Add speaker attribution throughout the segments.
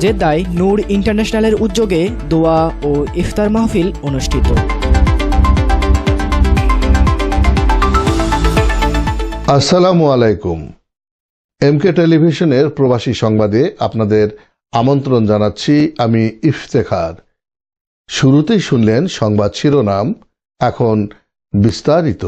Speaker 1: জেদ্দায় নূর ইন্টারন্যাশনালের উদ্যোগে দোয়া ও ইফতার মাহফিল অনুষ্ঠিত।
Speaker 2: আসসালামু আলাইকুম। এমকে টেলিভিশনের প্রবাসী সংবাদে আপনাদের আমন্ত্রণ জানাচ্ছি আমি ইফতেখার। শুরুতেই শুনলেন সংবাদ শিরোনাম, এখন বিস্তারিত।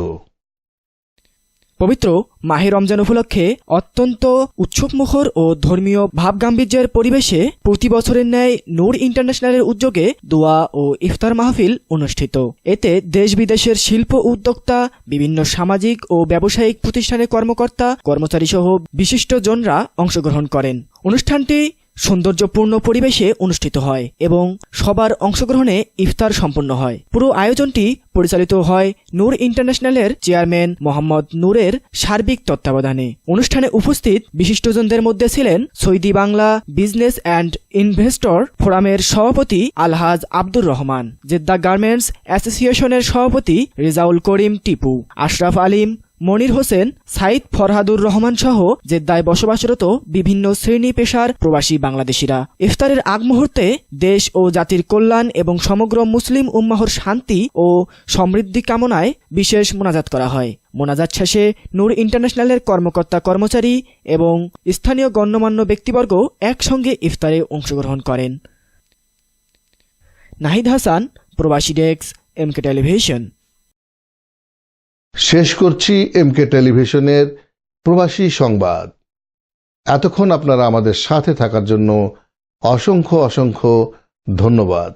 Speaker 1: পবিত্র মাহে রমজান উপলক্ষে অত্যন্ত উৎসবমুখর ও ধর্মীয় ভাবগাম্ভীর্যের পরিবেশে প্রতি বছরের ন্যায় নূর ইন্টারন্যাশনালের উদ্যোগে দোয়া ও ইফতার মাহফিল অনুষ্ঠিত। এতে দেশ বিদেশের শিল্প উদ্যোক্তা, বিভিন্ন সামাজিক ও ব্যবসায়িক প্রতিষ্ঠানের কর্মকর্তা কর্মচারী সহ বিশিষ্টজনরা অংশগ্রহণ করেন। অনুষ্ঠানটি সৌন্দর্যপূর্ণ পরিবেশে অনুষ্ঠিত হয় এবং সবার অংশগ্রহণে ইফতার সম্পন্ন হয়। পুরো আয়োজনটি পরিচালিত হয় নূর ইন্টারন্যাশনালের চেয়ারম্যান মোহাম্মদ নূরের সার্বিক তত্ত্বাবধানে। অনুষ্ঠানে উপস্থিত বিশিষ্টজনদের মধ্যে ছিলেন Saudi Bangla business and investor ফোরামের সভাপতি আলহাজ আব্দুর রহমান, জেদ্দা গার্মেন্টস অ্যাসোসিয়েশনের সভাপতি রেজাউল করিম টিপু, আশরাফ আলিম, মনির হোসেন, সাইদ ফরহাদুর রহমান সহ জেদ্দায় বসবাসরত বিভিন্ন শ্রেণী পেশার প্রবাসী বাংলাদেশিরা। ইফতারের আগ মুহূর্তে দেশ ও জাতির কল্যাণ এবং সমগ্র মুসলিম উম্মাহর শান্তি ও সমৃদ্ধি কামনায় বিশেষ মোনাজাত করা হয়। মোনাজাত শেষে নূর ইন্টারন্যাশনালের কর্মকর্তা কর্মচারী এবং স্থানীয় গণ্যমান্য ব্যক্তিবর্গ একসঙ্গে ইফতারে অংশগ্রহণ করেন। নাহিদ হাসান, প্রবাসী ডেস্ক, এমকে টেলিভিশন।
Speaker 2: শেষ করছি এমকে টেলিভিশনের প্রবাসী সংবাদ। এতক্ষণ আপনারা আমাদের সাথে থাকার জন্য অসংখ্য ধন্যবাদ।